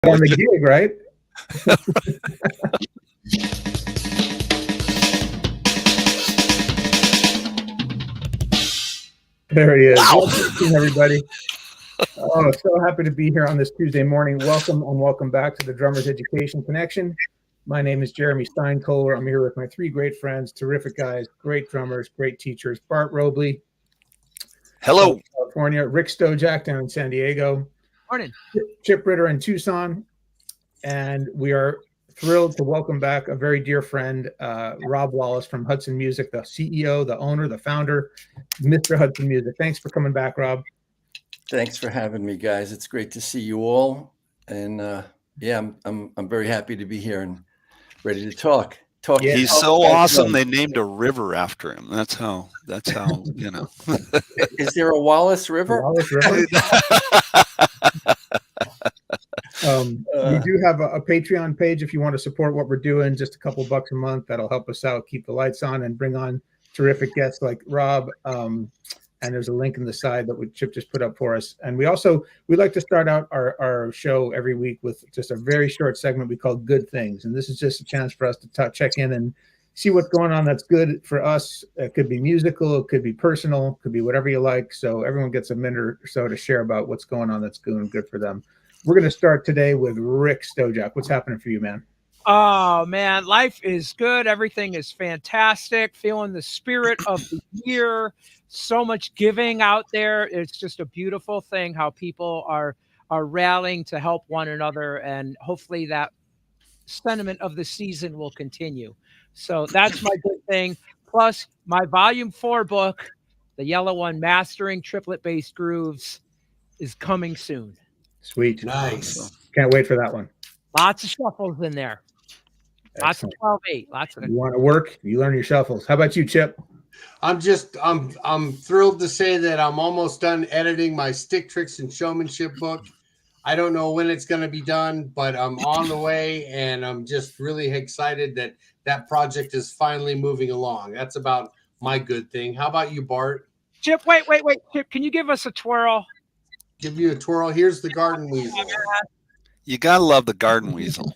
On the gig, right? There he is. Wow. Welcome, everybody. Oh, so happy to be here on this Tuesday morning. Welcome and welcome back to the Drummers Education Connection. My name is Jeremy Steinkohler. I'm here with my three great friends, terrific guys, great drummers, great teachers. Bart Robley. Hello. California. Rick Stojak down in San Diego. Morning. Chip Ritter in Tucson. And we are thrilled to welcome back a very dear friend, Rob Wallis from Hudson Music, the CEO, the owner, the founder, Mr. Hudson Music. Thanks for coming back, Rob. Thanks for having me, guys. It's great to see you all, and yeah, I'm very happy to be here and ready to talk. Yeah. He's so awesome. They named a river after him. That's how you know. Is there a Wallis River? Wallis River. We do have a Patreon page if you want to support what we're doing. Just a couple bucks a month. That'll help us out, keep the lights on, and bring on terrific guests like Rob. And there's a link in the side that Chip just put up for us. And we like to start out our show every week with just a very short segment we call Good Things. And this is just a chance for us to check in and see what's going on that's good for us. It could be musical, it could be personal, it could be whatever you like. So everyone gets a minute or so to share about what's going on that's good for them. We're going to start today with Rick Stojak. What's happening for you, man? Oh, man, life is good. Everything is fantastic. Feeling the spirit of the year. So much giving out there. It's just a beautiful thing how people are rallying to help one another. And hopefully that sentiment of the season will continue. So that's my good thing. Plus, my volume 4 book, the yellow one, Mastering Triplet Bass Grooves, is coming soon. Sweet. Nice. Can't wait for that one. Lots of shuffles in there. Excellent. Lots of 12/8. Lots of. You want to work, you learn your shuffles. How about you, Chip? I'm thrilled to say that I'm almost done editing my Stick Tricks and Showmanship book. I don't know when it's going to be done, but I'm on the way, and I'm just really excited that project is finally moving along. That's about my good thing. How about you, Bart? Chip, wait. Chip, can you give us a twirl? Give you a twirl. Here's the garden weasel. You gotta love the garden weasel.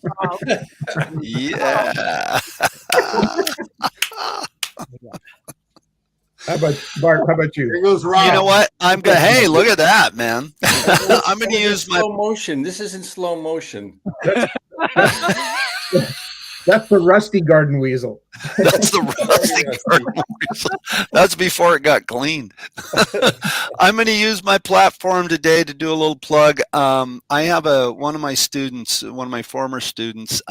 Yeah. How about Bart? How about you? Here goes Rob. You know what? Hey, look at that, man. I'm gonna use my slow motion. This is in slow motion. That's the rusty garden weasel. That's the rusty garden weasel. That's before it got cleaned. I'm going to use my platform today to do a little plug. I have one of my former students.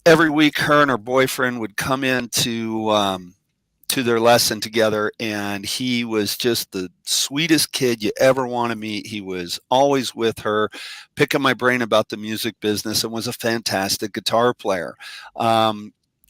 Every week, her and her boyfriend would come in to their lesson together, and he was just the sweetest kid you ever want to meet. He was always with her, picking my brain about the music business, and was a fantastic guitar player.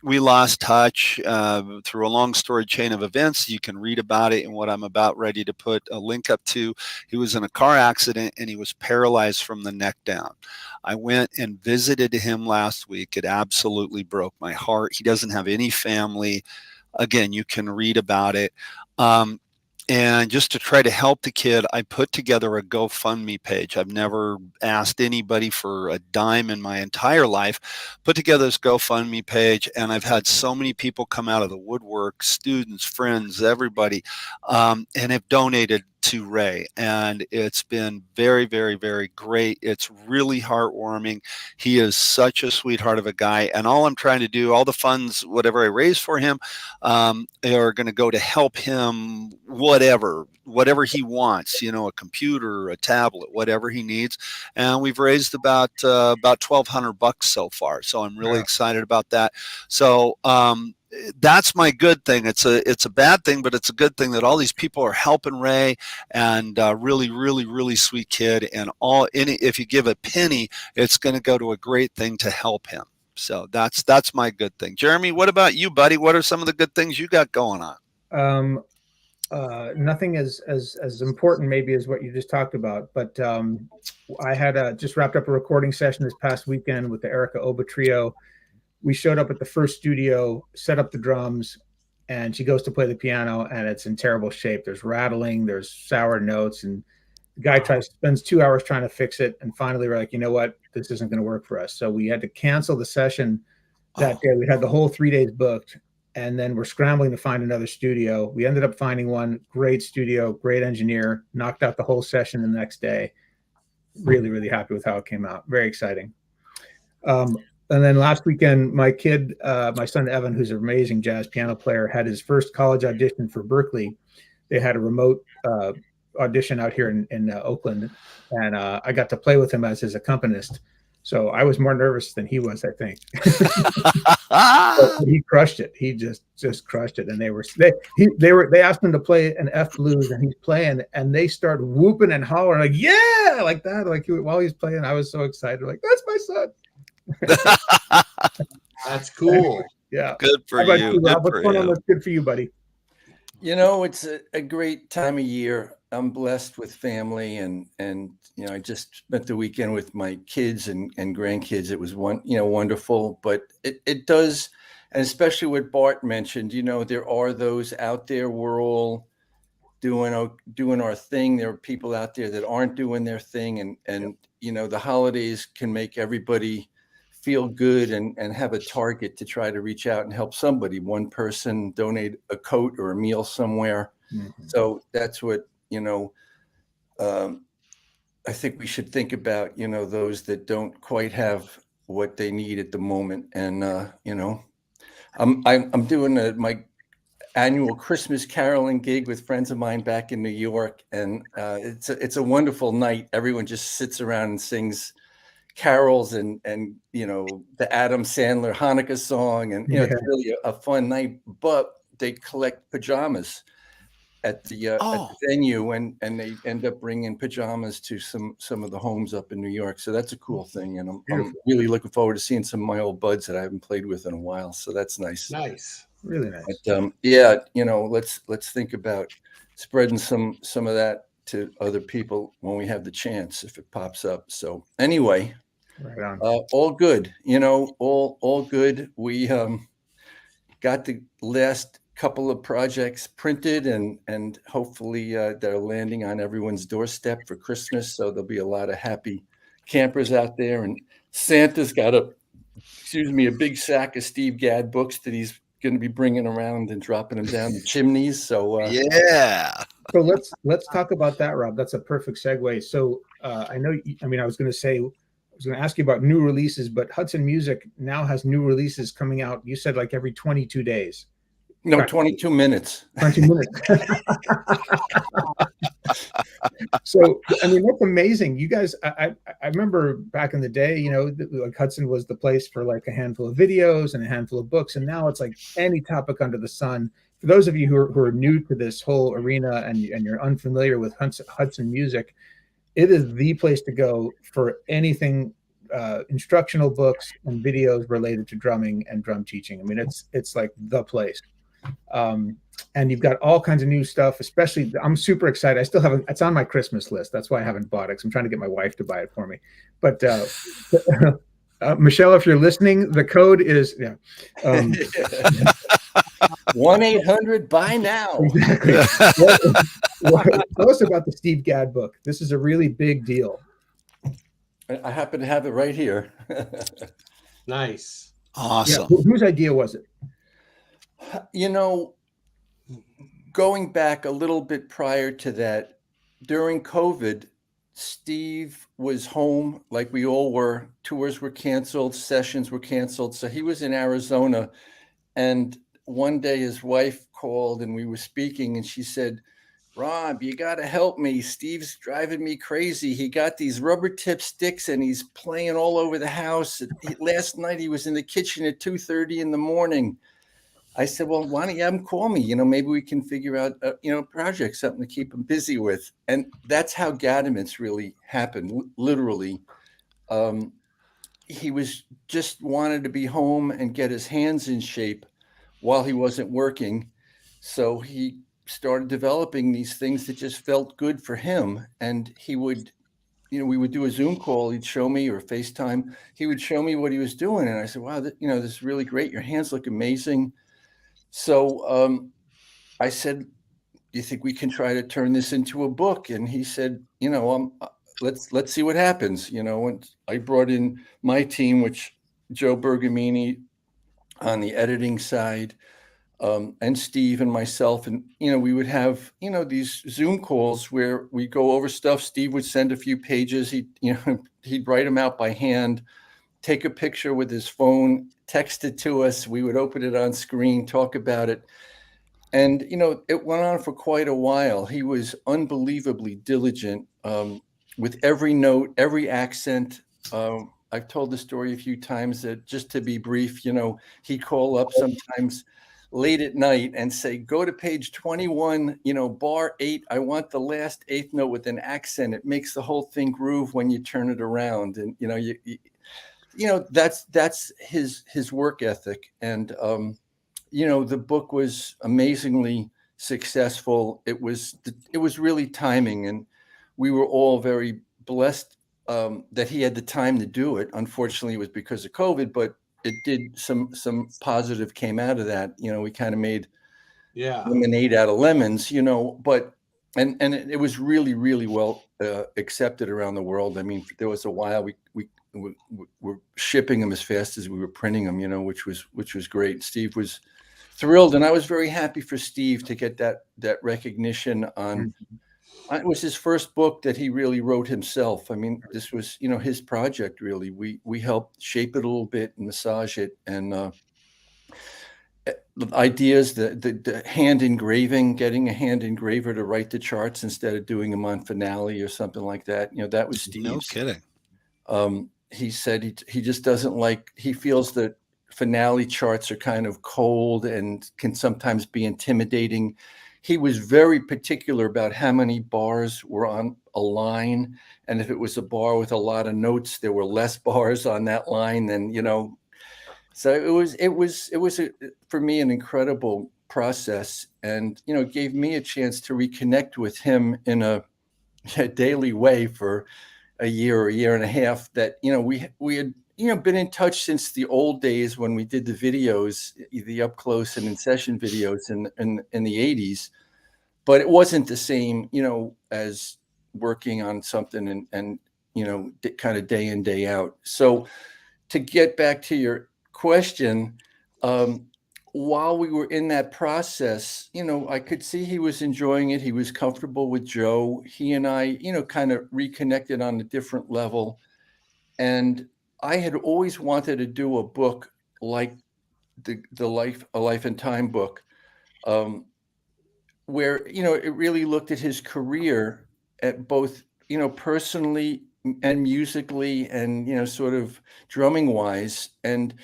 We lost touch through a long story chain of events. You can read about it in what I'm about ready to put a link up to. He was in a car accident and he was paralyzed from the neck down. I went and visited him last week. It absolutely broke my heart. He doesn't have any family. Again, you can read about it. And just to try to help the kid, I put together a GoFundMe page. I've never asked anybody for a dime in my entire life. Put together this GoFundMe page, and I've had so many people come out of the woodwork, students, friends, everybody, and have donated to Ray. And it's been very, very, very great. It's really heartwarming. He is such a sweetheart of a guy. And all I'm trying to do, all the funds, whatever I raise for him, are going to go to help him, whatever he wants, a computer, a tablet, whatever he needs. And we've raised about $1,200 so far. So I'm really excited about that. So, that's my good thing. It's a bad thing, but it's a good thing that all these people are helping Ray, and really, really, really sweet kid. And if you give a penny, it's going to go to a great thing to help him. So that's my good thing. Jeremy, what about you, buddy? What are some of the good things you got going on? Nothing as important maybe as what you just talked about, but I had just wrapped up a recording session this past weekend with the Erica Oba Trio. We showed up at the first studio, set up the drums, and she goes to play the piano, and it's in terrible shape. There's rattling, there's sour notes, and The guy spends 2 hours trying to fix it, and finally we're like, you know what, this isn't going to work for us. So we had to cancel the session that day. We had the whole 3 days booked, and then we're scrambling to find another studio. We ended up finding one. Great studio, great engineer, knocked out the whole session the next day. Really, really happy with how it came out. Very exciting. And then last weekend, my son Evan, who's an amazing jazz piano player, had his first college audition for Berkeley. They had a remote audition out here in Oakland, and I got to play with him as his accompanist. So I was more nervous than he was, I think. He crushed it. He just crushed it. And they asked him to play an F blues, and he's playing, and they start whooping and hollering like, yeah, like that. Like while he's playing, I was so excited. Like, that's my son. That's cool. Yeah. Good for you. Rob? What's going on? What's good for you, buddy? It's a great time of year. I'm blessed with family, and I just spent the weekend with my kids and grandkids. It was wonderful, but it does, and especially what Bart mentioned, there are those out there. We're all doing our thing. There are people out there that aren't doing their thing, and the holidays can make everybody feel good and have a target to try to reach out and help somebody. One person donate a coat or a meal somewhere. Mm-hmm. So that's what, I think we should think about, those that don't quite have what they need at the moment. And, I'm doing my annual Christmas caroling gig with friends of mine back in New York. And it's a wonderful night. Everyone just sits around and sings carols and the Adam Sandler Hanukkah song, and it's really a fun night. But they collect pajamas at the venue, and they end up bringing pajamas to some of the homes up in New York. So that's a cool thing, and I'm really looking forward to seeing some of my old buds that I haven't played with in a while. So that's nice. Nice, really nice. But, let's think about spreading some of that to other people when we have the chance, if it pops up. So anyway. Right on. All good, all good. We got the last couple of projects printed, and hopefully they're landing on everyone's doorstep for Christmas. So there'll be a lot of happy campers out there. And Santa's got a big sack of Steve Gadd books that he's going to be bringing around and dropping them down the chimneys. So So let's talk about that, Rob. That's a perfect segue. So I was going to ask you about new releases, but Hudson Music now has new releases coming out. You said like every 22 days. No, 22 minutes. 20 minutes. So, that's amazing. You guys, I remember back in the day, like Hudson was the place for like a handful of videos and a handful of books. And now it's like any topic under the sun. For those of you who are new to this whole arena and you're unfamiliar with Hudson Music, it is the place to go for anything, instructional books and videos related to drumming and drum teaching. It's like the place. And you've got all kinds of new stuff, especially I'm super excited. I still haven't, it's on my Christmas list. That's why I haven't bought it, because I'm trying to get my wife to buy it for me. But Michelle, if you're listening, the code is 1-800 buy now. Exactly. Tell us about the Steve Gadd book. This is a really big deal. I happen to have it right here. Nice. Awesome. Yeah. Whose idea was it? Going back a little bit prior to that, during COVID, Steve was home like we all were. Tours were canceled, sessions were canceled. So he was in Arizona. And one day his wife called and we were speaking, and she said, "Rob, you got to help me. Steve's driving me crazy. He got these rubber tip sticks and he's playing all over the house. Last night he was in the kitchen at 2:30 in the morning." I said, "Well, why don't you have him call me? Maybe we can figure out, a project, something to keep him busy with." And that's how Gaddaments really happened. Literally, he was just wanted to be home and get his hands in shape while he wasn't working. So he started developing these things that just felt good for him. And he would, we would do a Zoom call. He'd show me, or FaceTime. He would show me what he was doing. And I said, "Wow, this is really great. Your hands look amazing." So I said, you think we can try to turn this into a book? And he said, let's see what happens. And I brought in my team, which Joe Bergamini on the editing side, and Steve and myself. And, we would have, these Zoom calls where we go over stuff. Steve would send a few pages. He'd write them out by hand, take a picture with his phone, text it to us. We would open it on screen, talk about it. And, it went on for quite a while. He was unbelievably diligent with every note, every accent. I've told the story a few times that, just to be brief, he'd call up sometimes late at night and say, go to page 21, bar 8. I want the last 8th note with an accent. It makes the whole thing groove when you turn it around. And, that's his work ethic. And, the book was amazingly successful. It was really timing, and we were all very blessed that he had the time to do it. Unfortunately, it was because of COVID, but it did some positive came out of that. We kind of made lemonade out of lemons, but and it was really, really well accepted around the world. I mean, there was a while we were shipping them as fast as we were printing them, which was great. Steve was thrilled, and I was very happy for Steve to get that recognition on. It was his first book that he really wrote himself. I mean, this was, his project, really. We helped shape it a little bit and massage it. And the ideas, the hand engraving, getting a hand engraver to write the charts instead of doing them on Finale or something like that. That was Steve's. No kidding. He said he just doesn't he feels that Finale charts are kind of cold and can sometimes be intimidating. He was very particular about how many bars were on a line. And if it was a bar with a lot of notes, there were less bars on that line than, So it was for me, an incredible process. And, it gave me a chance to reconnect with him in a daily way for a year and a half that, we had, been in touch since the old days when we did the videos, the up close and in session videos in the 80s. But it wasn't the same, as working on something and kind of day in, day out. So to get back to your question, while we were in that process, I could see he was enjoying it. He was comfortable with Joe. He and I, kind of reconnected on a different level. And I had always wanted to do a book like a Life and Time book, where, it really looked at his career at both, personally and musically and, sort of drumming wise. And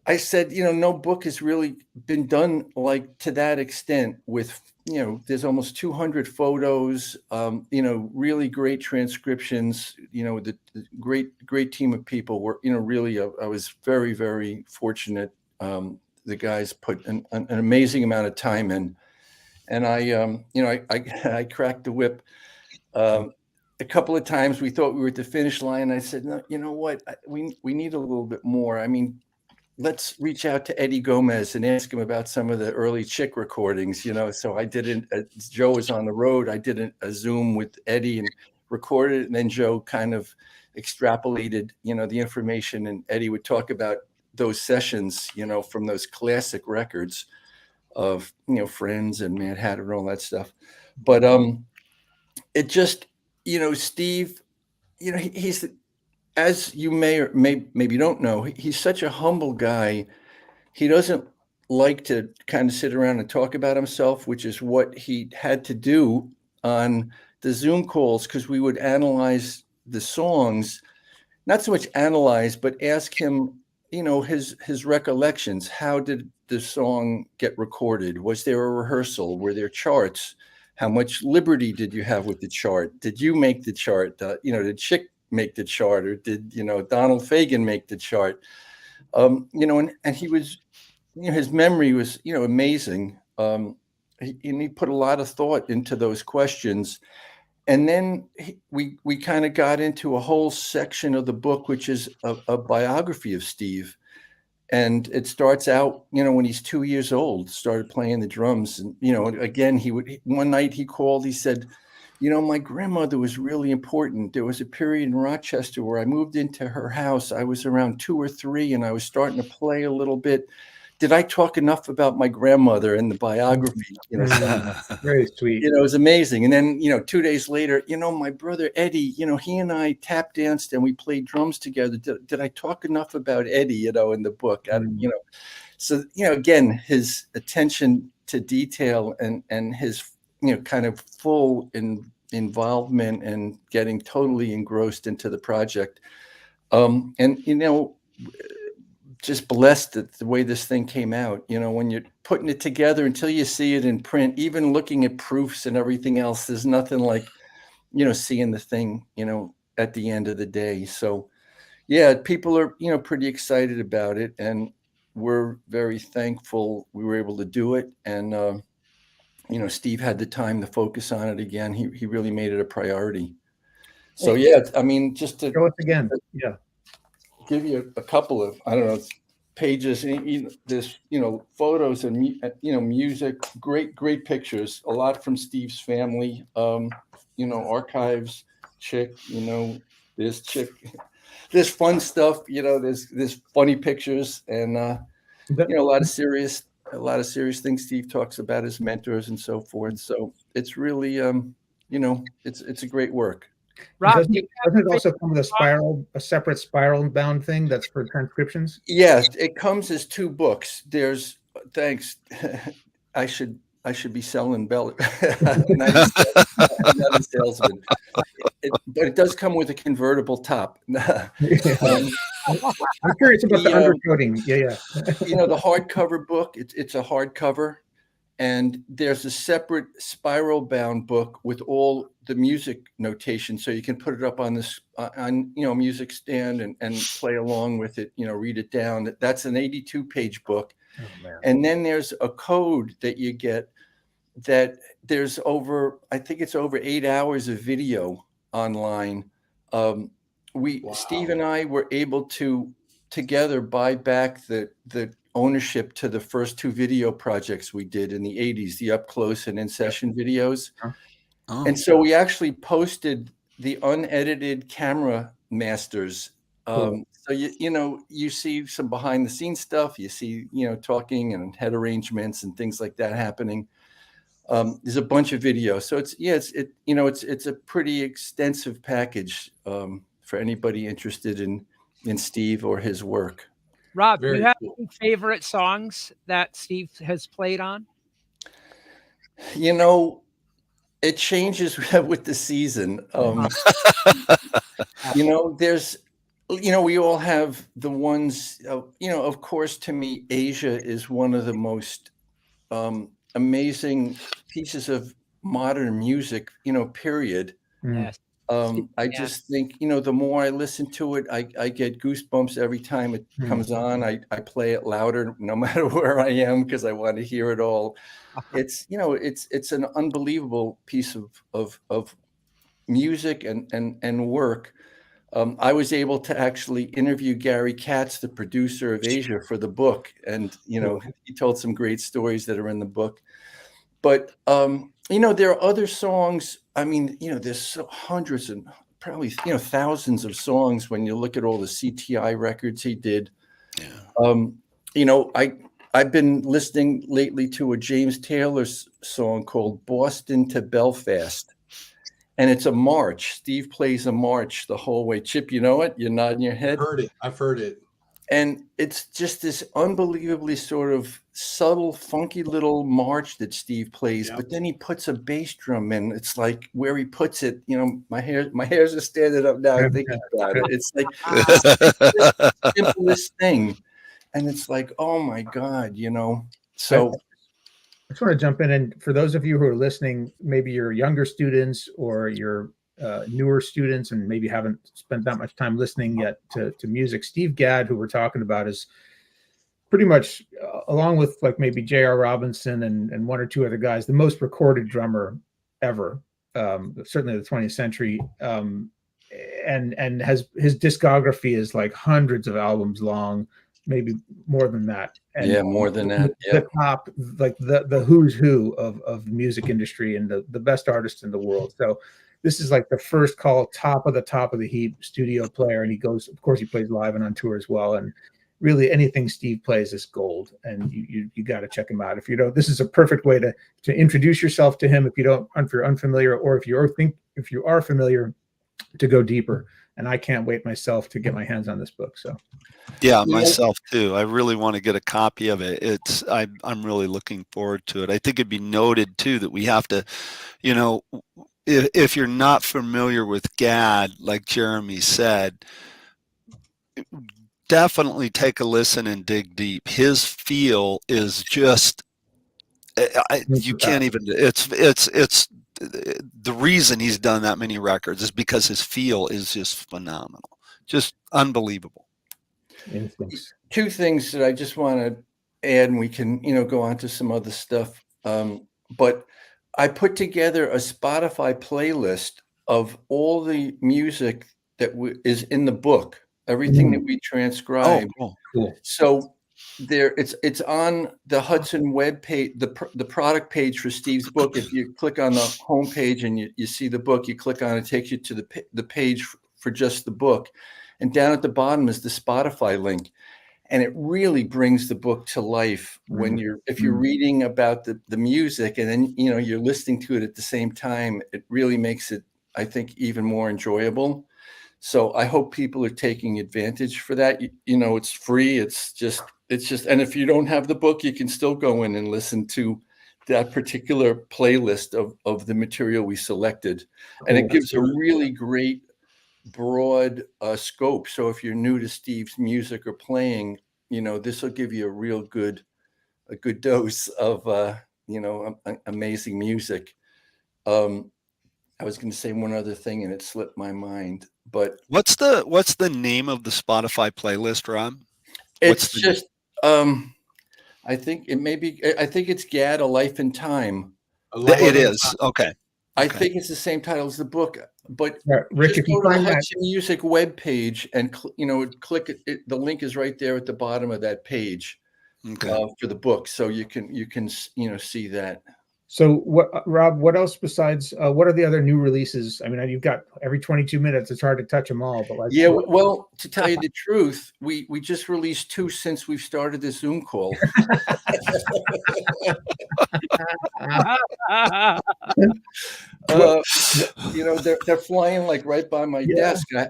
I said, no book has really been done like to that extent with, there's almost 200 photos, really great transcriptions, the great team of people were, really, I was very, very fortunate. The guys put an amazing amount of time in. And I cracked the whip a couple of times. We thought we were at the finish line. I said, no, you know what? We need a little bit more. I mean, let's reach out to Eddie Gomez and ask him about some of the early Chick recordings, So I did Joe was on the road. I did a Zoom with Eddie and recorded it. And then Joe kind of extrapolated, the information, and Eddie would talk about those sessions, from those classic records of, Friends and Mad Hatter and all that stuff. But it just, Steve, he's, as you may or maybe don't know, he's such a humble guy. He doesn't like to kind of sit around and talk about himself, which is what he had to do on the Zoom calls, because we would analyze the songs, not so much analyze, but ask him, his recollections. How did the song get recorded? Was there a rehearsal? Were there charts? How much liberty did you have with the chart? Did you make the chart? Did Chick make the chart, or did Donald Fagen make the chart? And he was, his memory was amazing. He put a lot of thought into those questions. And then we kind of got into a whole section of the book, which is a biography of Steve. And it starts out, when he's 2 years old, started playing the drums. And, again, one night he called, he said, my grandmother was really important. There was a period in Rochester where I moved into her house. I was around 2 or 3 and I was starting to play a little bit. Did I talk enough about my grandmother in the biography? Very sweet. It was amazing. And then, 2 days later, my brother Eddie, he and I tap danced and we played drums together. Did I talk enough about Eddie, in the book? So, again, his attention to detail and his, kind of full involvement and getting totally engrossed into the project. Just blessed at the way this thing came out. When you're putting it together, until you see it in print, even looking at proofs and everything else, there's nothing like, seeing the thing, at the end of the day. So yeah, people are, pretty excited about it, and we're very thankful we were able to do it. And, Steve had the time to focus on it again. He really made it a priority. So yeah, I mean, just to Show us again. Yeah. give you a couple of, I don't know, pages, this, photos and, music, great pictures, a lot from Steve's family, archives, Chick, there's Chick, there's fun stuff, there's funny pictures, and, a lot of serious things Steve talks about, his mentors and so forth. So it's really, it's a great work. Rob, Doesn't it also come with a separate spiral bound thing that's for transcriptions? Yeah, it comes as 2 books. There's, thanks. I should be selling Bell. Not a salesman. But it does come with a convertible top. I'm curious about the undercoating. Yeah. The hardcover book. It's a hardcover. And there's a separate spiral bound book with all the music notation, so you can put it up on this on music stand and play along with it. Read it down. That's an 82-page book. Oh, man. And then there's a code that you get that there's I think it's over 8 hours of video online. Wow. Steve and I were able to together buy back the ownership to the first 2 video projects we did in the 80s, the up close and in session videos. Oh. And so we actually posted the unedited camera masters. Cool. So you see some behind the scenes stuff, you see, talking and head arrangements and things like that happening. There's a bunch of video. So it's a pretty extensive package for anybody interested in Steve or his work. Rob, do you have any favorite songs that Steve has played on? It changes with the season. There's, we all have the ones, of course, to me, Asia is one of the most amazing pieces of modern music, period. Yes. I just think, the more I listen to it, I get goosebumps every time it comes on. I play it louder no matter where I am because I want to hear it all. It's, it's an unbelievable piece of music and work. I was able to actually interview Gary Katz, the producer of Asia, for the book. And, he told some great stories that are in the book. But, there are other songs. I mean, there's hundreds and probably, thousands of songs when you look at all the CTI records he did. Yeah. I've been listening lately to a James Taylor song called Boston to Belfast. And it's a march. Steve plays a march the whole way. Chip, you know it? You're nodding your head. I've heard it. And it's just this unbelievably sort of subtle, funky little march that Steve plays. Yep. But then he puts a bass drum in. It's like where he puts it, my hairs are standing up now thinking about it. It's like the simplest thing. And it's like, oh my God, So I just want to jump in, and for those of you who are listening, maybe you're younger students or you're newer students and maybe haven't spent that much time listening yet to music. Steve Gadd, who we're talking about, is pretty much, along with like maybe J.R. Robinson and 1 or 2 other guys, the most recorded drummer ever, certainly the 20th century. And has his discography is like hundreds of albums long. maybe more than that. And Yeah, more than that. the top, like the who's who of the music industry and the best artists in the world. So this is like the first call, top of the heap studio player. And he goes, of course, he plays live and on tour as well. And really anything Steve plays is gold. And you got to check him out. If you don't, this is a perfect way to introduce yourself to him. If you're unfamiliar, or if you are familiar, to go deeper. And I can't wait myself to get my hands on this book. So yeah, myself too. I really want to get a copy of it. I'm really looking forward to it. I think it'd be noted too that we have to, you know, if you're not familiar with Gad, like Jeremy said, definitely take a listen and dig deep. His feel is just, you can't even, it's the reason he's done that many records is because his feel is just phenomenal, just unbelievable. Instincts. Two things that I just want to add, and we can, go on to some other stuff. But I put together a Spotify playlist of all the music that is in the book, everything that we transcribe. Oh, cool. So it's on the Hudson web page, the product page for Steve's book. If you click on the home page and you see the book, you click on it, takes you to the page for just the book. And down at the bottom is the Spotify link. And it really brings the book to life when if you're reading about the music and then, you're listening to it at the same time. It really makes it, I think, even more enjoyable. So I hope people are taking advantage for that. It's free. It's just, and if you don't have the book, you can still go in and listen to that particular playlist of the material we selected. And it gives a really great broad scope. So if you're new to Steve's music or playing, this will give you a real good dose of, amazing music. I was going to say one other thing and it slipped my mind, but what's the name of the Spotify playlist, Rob? It's just, I think it's Gad, A Life in Time. It is. Okay. I think it's the same title as the book, but Rick, just if you go to the find Hudson Music webpage and click it. The link is right there at the bottom of that page for the book, so you can see that. So what, Rob? What else besides? What are the other new releases? I mean, you've got every 22 minutes. It's hard to touch them all, but well, to tell you the truth, we just released 2 since we've started this Zoom call. They're flying like right by my desk. You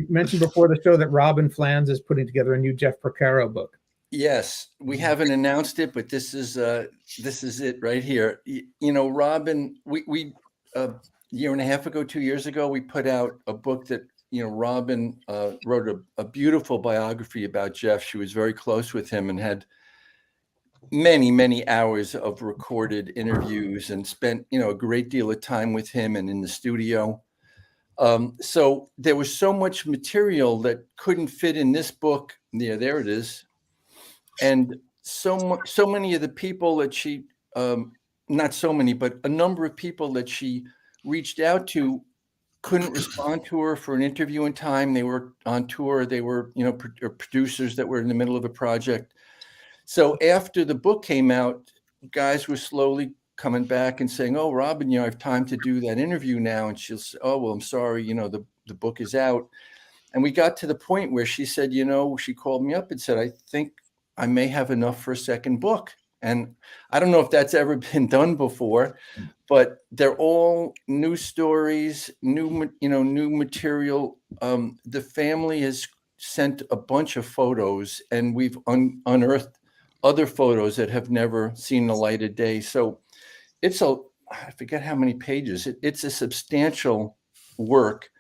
mentioned before the show that Robin Flans is putting together a new Jeff Porcaro book. Yes, we haven't announced it, but this is it right here. Robin, we a year and a half ago, 2 years ago, we put out a book that Robin wrote a beautiful biography about Jeff. She was very close with him and had many, many hours of recorded interviews and spent a great deal of time with him and in the studio. So there was so much material that couldn't fit in this book. Yeah, there it is. And so many of the people that she, not so many, but a number of people that she reached out to couldn't respond to her for an interview in time. They were on tour. They were, producers that were in the middle of a project. So after the book came out, guys were slowly coming back and saying, "Oh, Robin, I have time to do that interview now." And she'll say, "Oh, well, I'm sorry, the book is out." And we got to the point where she said, she called me up and said, "I think I may have enough for a second book." And I don't know if that's ever been done before, but they're all new stories, new material. The family has sent a bunch of photos, and we've unearthed other photos that have never seen the light of day. So I forget how many pages. It's a substantial work,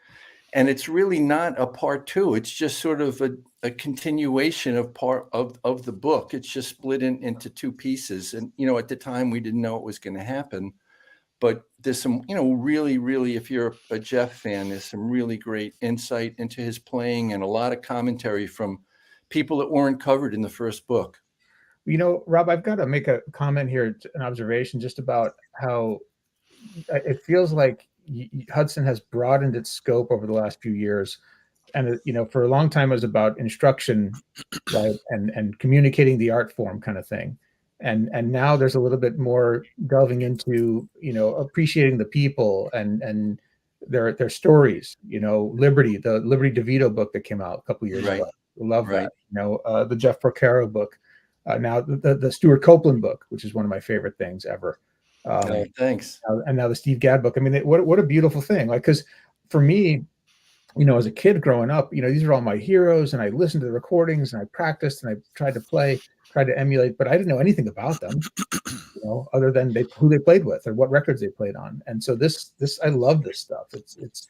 and it's really not a part 2. It's just sort of a continuation of part of the book. It's just split into 2 pieces. And, at the time we didn't know it was going to happen, but there's some, really, really, if you're a Jeff fan, there's some really great insight into his playing and a lot of commentary from people that weren't covered in the first book. Rob, I've got to make a comment here, an observation just about how it feels like Hudson has broadened its scope over the last few years. And, for a long time, it was about instruction, right? And communicating the art form kind of thing. And now there's a little bit more delving into, appreciating the people and their stories, Liberty, the Liberty DeVito book that came out a couple years ago. Love that. The Jeff Porcaro book. Now the Stuart Copeland book, which is one of my favorite things ever. Thanks. And now the Steve Gadd book. I mean, what a beautiful thing. Like, because for me, as a kid growing up, these are all my heroes, and I listened to the recordings, and I practiced, and I tried to emulate, but I didn't know anything about them, other than who they played with or what records they played on. And so this I love this stuff. It's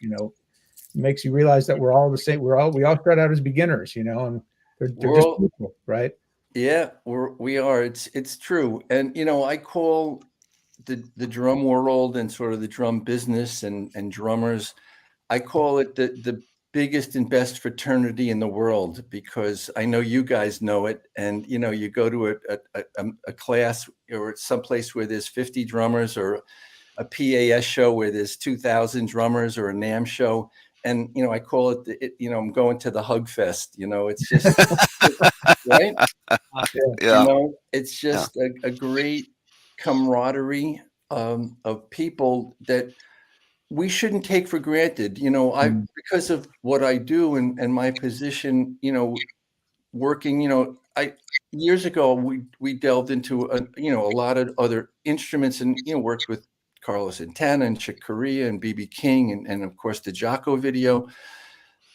makes you realize that we're all the same. We all start out as beginners, and they're just people, right? Yeah, we are. It's true. And I call the drum world and sort of the drum business and drummers, I call it the biggest and best fraternity in the world, because I know you guys know it. And you go to a class or someplace where there's 50 drummers, or a PAS show where there's 2,000 drummers, or a NAMM show. And, I call it, I'm going to the hug fest, it's just, right? Yeah. It's just a great camaraderie of people that we shouldn't take for granted. Because of what I do and my position, working, years ago, we delved into, a lot of other instruments, and, worked with Carlos Santana and Chick Corea and BB King and of course the Jocko video.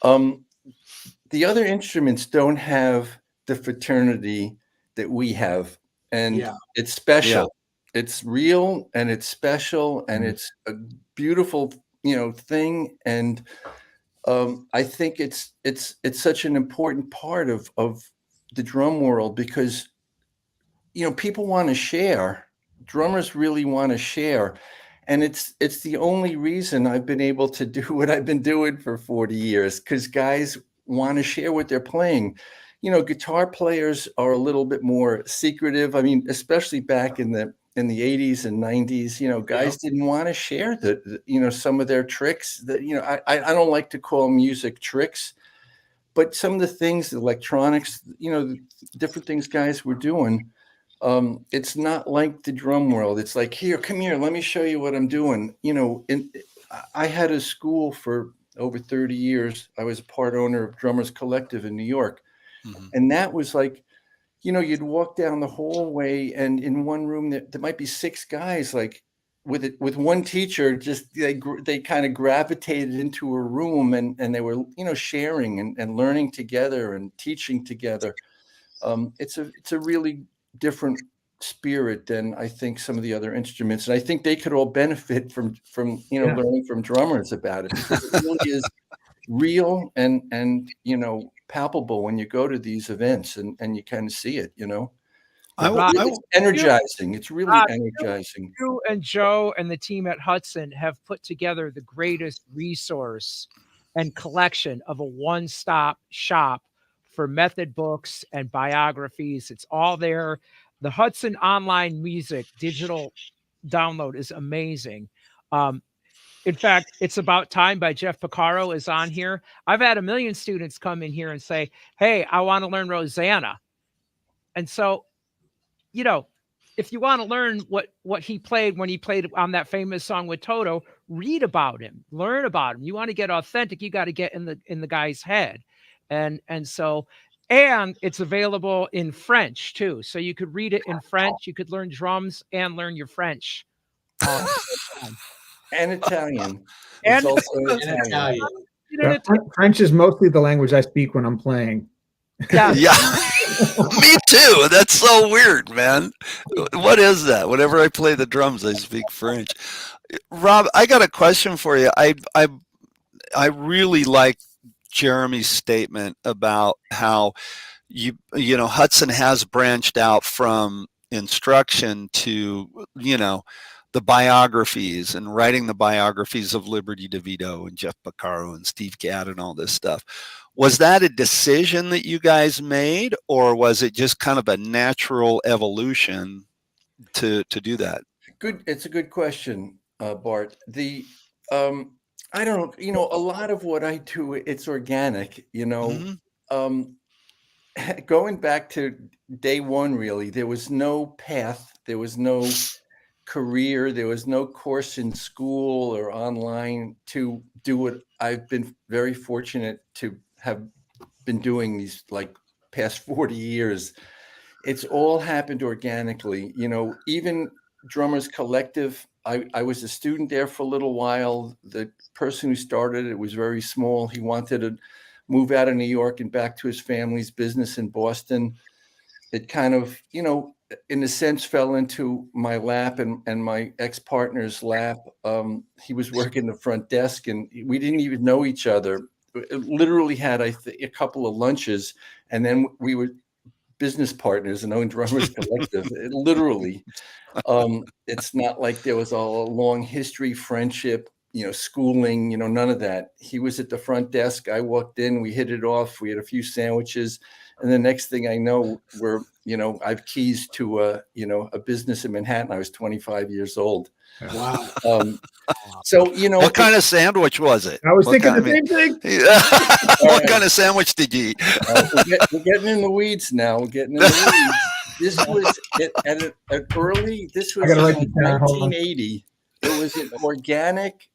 The other instruments don't have the fraternity that we have, and it's special. Yeah. It's real, and it's special, and it's a beautiful, thing. And I think it's such an important part of the drum world, because people want to share. Drummers really want to share. And it's the only reason I've been able to do what I've been doing for 40 years, because guys want to share what they're playing. Guitar players are a little bit more secretive. I mean, especially back in the 80s and 90s, guys didn't want to share some of their tricks. That I don't like to call music tricks, but some of the things, the electronics, different things guys were doing. It's not like the drum world. It's like, here, come here, let me show you what I'm doing. I had a school for over 30 years. I was a part owner of Drummers Collective in New York. Mm-hmm. And that was like, you'd walk down the hallway, and in one room there might be 6 guys, like with one teacher, just they kind of gravitated into a room, and they were, sharing and learning together and teaching together. It's a really different spirit than I think some of the other instruments, and I think they could all benefit from learning from drummers about it, because it really is real and palpable when you go to these events and you kind of see it. It's energizing. It's really energizing. You and Joe and the team at Hudson have put together the greatest resource and collection of a one-stop shop for method books and biographies. It's all there. The Hudson Online Music digital download is amazing. In fact, It's About Time by Jeff Porcaro is on here. I've had 1 million students come in here and say, hey, I want to learn Rosanna. And so, if you want to learn what he played when he played on that famous song with Toto, read about him, learn about him. You want to get authentic, you got to get in the guy's head. And it's available in French too. So you could read it in French, you could learn drums and learn your French. And Italian. It's also Italian. French is mostly the language I speak when I'm playing. Yeah. Me too. That's so weird, man. What is that? Whenever I play the drums, I speak French. Rob, I got a question for you. I really like Jeremy's statement about how Hudson has branched out from instruction to the biographies and writing the biographies of Liberty DeVito and Jeff Porcaro and Steve Gadd and all this stuff. Was that a decision that you guys made, or was it just kind of a natural evolution to do that? Good. It's a good question, Bart. I don't, a lot of what I do, it's organic, um, going back to day one, really, there was no path, there was no career, there was no course in school or online to do what I've been very fortunate to have been doing these like past 40 years. It's all happened organically, even Drummers Collective. I was a student there for a little while. The person who started it was very small. He wanted to move out of New York and back to his family's business in Boston. It kind of, in a sense, fell into my lap and my ex-partner's lap. He was working the front desk, and we didn't even know each other. Literally had a couple of lunches, and then we were business partners and owned Drummers Collective. Literally, it's not like there was a long history, friendship, schooling, none of that. He was at the front desk. I walked in, we hit it off. We had a few sandwiches. And the next thing I know, I've keys to a business in Manhattan. I was 25 years old. Wow. So, what kind of sandwich was it? I was thinking the same thing. What kind of sandwich did you eat? We're getting in the weeds now. We're getting in the weeds. This was this was in 1980. It was an organic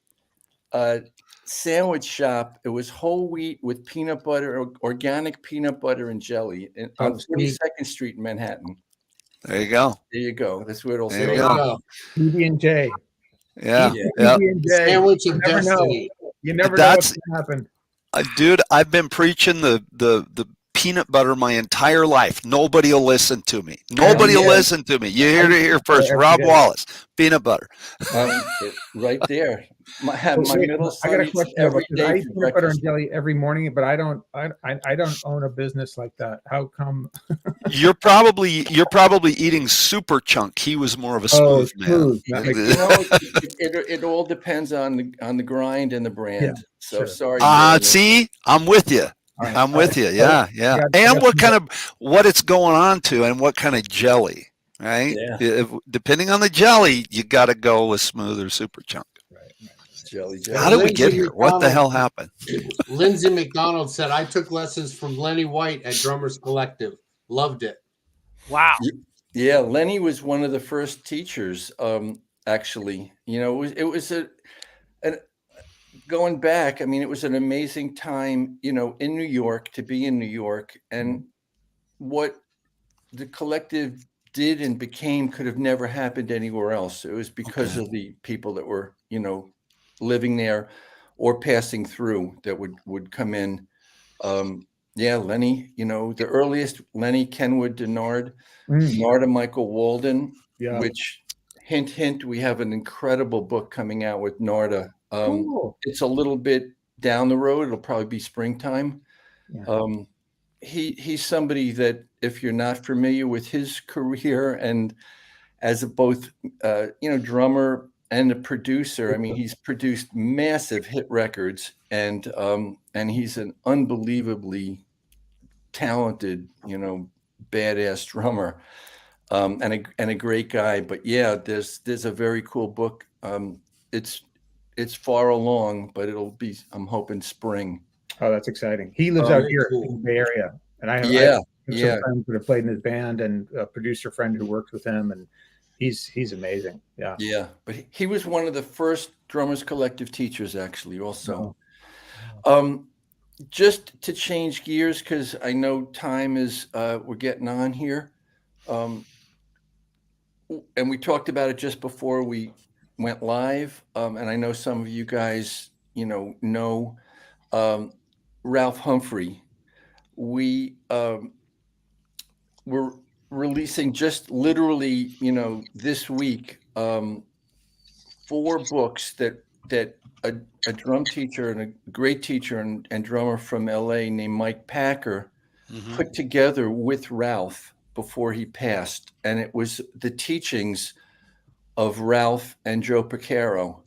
sandwich shop. It was whole wheat with peanut butter, organic peanut butter and jelly on 42nd Street in Manhattan. There you go. There you go. That's where it all started. PB&J. Yeah. Sandwich of destiny. You never know what's going to happen. Dude, I've been preaching the peanut butter my entire life. Nobody will listen to me. Nobody will listen to me. You hear it here first. Rob Wallis, peanut butter. Right there. My middle son. I got a question about this. I eat peanut butter and jelly every morning, but I don't own a business like that. How come? You're probably eating super chunk. He was more of a smooth man. It all depends on the grind and the brand. Yeah, so sorry. See, I'm with you. Right. I'm with you. Yeah. And what it's going on to, and what kind of jelly, right? Yeah. Depending on the jelly, you got to go with smooth or super chunk. Jelly. How did we get here? What the hell happened? Lindsay McDonald said, I took lessons from Lenny White at Drummers Collective. Loved it. Wow. Yeah, Lenny was one of the first teachers, actually. It was going back, it was an amazing time, in New York, to be in New York. And what the collective did and became could have never happened anywhere else. It was because of the people that were, living there or passing through that would come in. Lenny, the earliest, Lenny, Kenwood, Denard, Narda, Michael Walden, which hint, we have an incredible book coming out with Narda. Cool. It's a little bit down the road. It'll probably be springtime. Yeah. He's somebody that, if you're not familiar with his career and as a both, drummer and a producer, he's produced massive hit records, and he's an unbelievably talented, badass drummer, and a great guy. But yeah, there's a very cool book. It's far along, but it'll be, I'm hoping, spring. Oh, that's exciting. He lives out here in the Bay Area, and I have some friends that have played in his band, and a producer friend who works with him, and he's amazing. Yeah, but he was one of the first Drummers Collective teachers, actually. Also, just to change gears, because I know time is we're getting on here, and we talked about it just before we went live, and I know some of you guys, know Ralph Humphrey. We were releasing just literally, this week, 4 books that a drum teacher and a great teacher and drummer from LA named Mike Packer put together with Ralph before he passed, and it was the teachings of Ralph and Joe Picaro.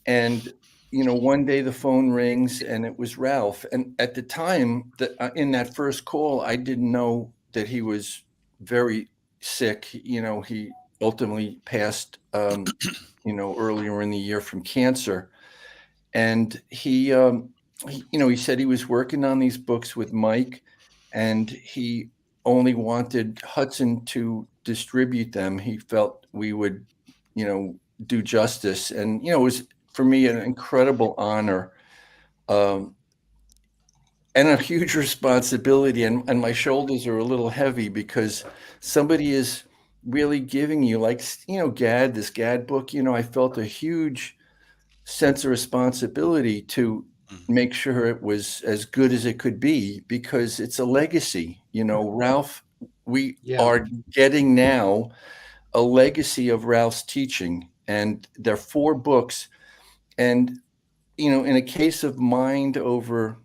And one day the phone rings and it was Ralph. And at the time, in that first call, I didn't know that he was very sick. He ultimately passed, earlier in the year from cancer. and he, he said he was working on these books with Mike, and he only wanted Hudson to distribute them. He felt we would, do justice, and it was for me an incredible honor. And a huge responsibility, and my shoulders are a little heavy because somebody is really giving you, like, this GAD book. I felt a huge sense of responsibility to make sure it was as good as it could be, because it's a legacy. Ralph, we are getting now a legacy of Ralph's teaching, and there are 4 books. And in a case of mind over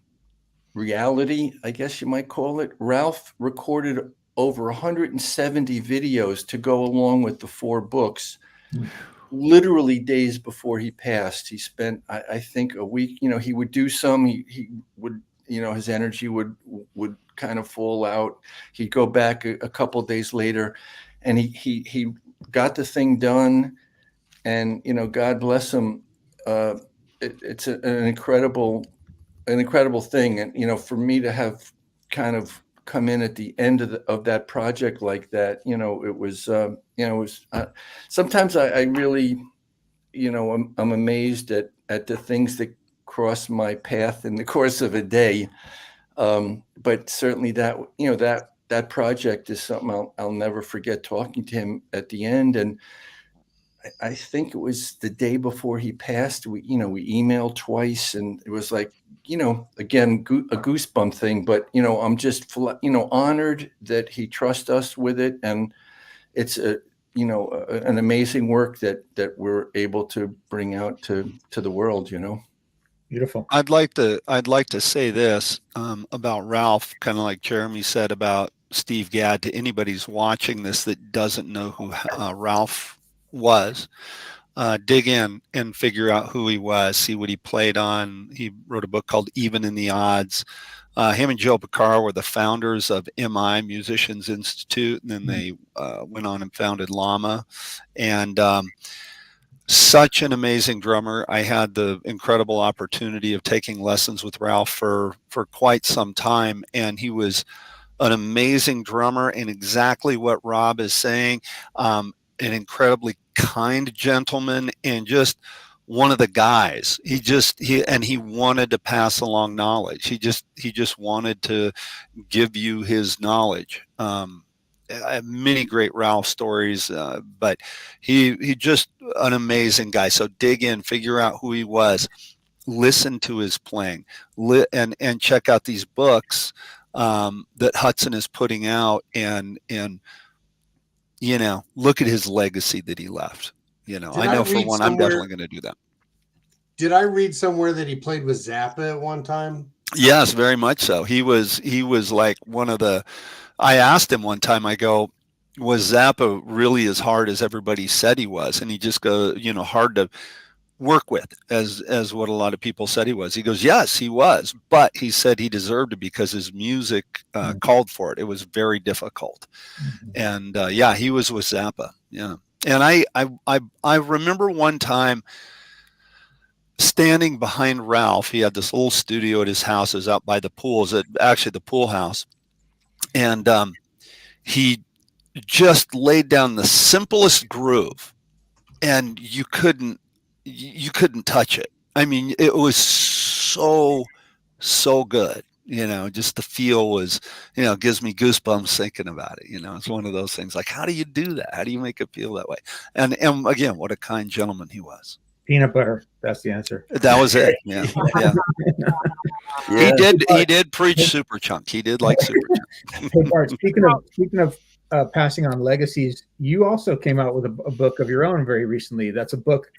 reality, I guess you might call it, Ralph recorded over 170 videos to go along with the 4 books, literally days before he passed. He spent, I think, a week. He would do some, he would, his energy would kind of fall out. He'd go back a couple of days later, and he got the thing done. And God bless him. It's an incredible thing. And for me to have kind of come in at the end of that project like that, it was sometimes I really, I'm amazed at the things that cross my path in the course of a day. But certainly that project is something I'll never forget, talking to him at the end. And I think it was the day before he passed. We emailed twice, and it was like, again, a goosebump thing. But I'm just honored that he trusts us with it, and it's an amazing work that we're able to bring out to the world. Beautiful. I'd like to say this about Ralph, kind of like Jeremy said about Steve Gadd, to anybody who's watching this that doesn't know who Ralph was. Dig in and figure out who he was, see what he played on. He wrote a book called Even in the Odds. Him and Joe Picaro were the founders of MI, Musicians Institute, and then they went on and founded Llama. And such an amazing drummer. I had the incredible opportunity of taking lessons with Ralph for quite some time, and he was an amazing drummer, and exactly what Rob is saying. An incredibly kind gentleman, and just one of the guys. He wanted to pass along knowledge. He just wanted to give you his knowledge. I have many great Ralph stories, but he just an amazing guy. So dig in, figure out who he was, listen to his playing, and check out these books that Hudson is putting out, and look at his legacy that he left. I know for one, I'm definitely going to do that. Did I read somewhere that he played with Zappa at one time? Yes, very much so. He was like one of the. I asked him one time, I go, was Zappa really as hard as everybody said he was? And he just goes, hard to work with, as what a lot of people said he was. He goes, yes, he was, but he said he deserved it because his music called for it. It was very difficult. And he was with Zappa. Yeah. And I remember one time standing behind Ralph. He had this little studio at his house. It was out by the pools, actually the pool house. And he just laid down the simplest groove, and you couldn't touch it. I mean, it was so good. Just the feel was, gives me goosebumps thinking about it. It's one of those things, like, how do you do that? How do you make it feel that way? And again, what a kind gentleman he was. Peanut butter. That's the answer. That was it. Yeah. Yeah. He did preach Super Chunk. He did like Super Chunk. Hey, Bart, speaking of passing on legacies, you also came out with a book of your own very recently. That's a book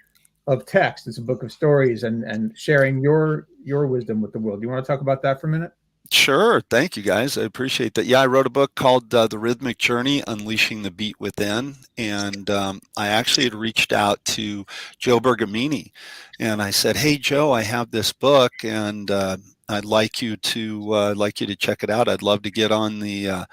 of text. It's a book of stories and sharing your wisdom with the world. Do you want to talk about that for a minute? Sure. Thank you, guys. I appreciate that. Yeah, I wrote a book called The Rhythmic Journey, Unleashing the Beat Within. And I actually had reached out to Joe Bergamini, and I said, hey, Joe, I have this book, and I'd like you to check it out. I'd love to get on the,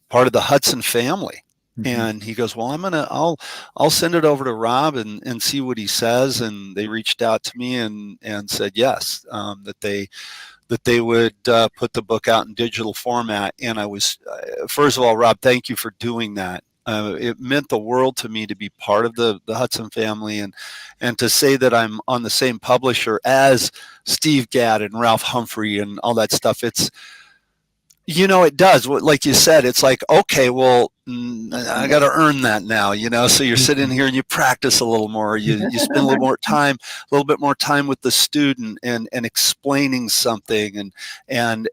part of the Hudson family. And he goes, well, I'll send it over to Rob and see what he says. And they reached out to me and said yes, that they would put the book out in digital format. And I was, first of all, Rob, thank you for doing that. It meant the world to me to be part of the Hudson family, and to say that I'm on the same publisher as Steve Gadd and Ralph Humphrey and all that stuff. It's, it does. Like you said, it's like, okay, well, I got to earn that now, So you're sitting here and you practice a little more. You spend a little bit more time with the student and explaining something and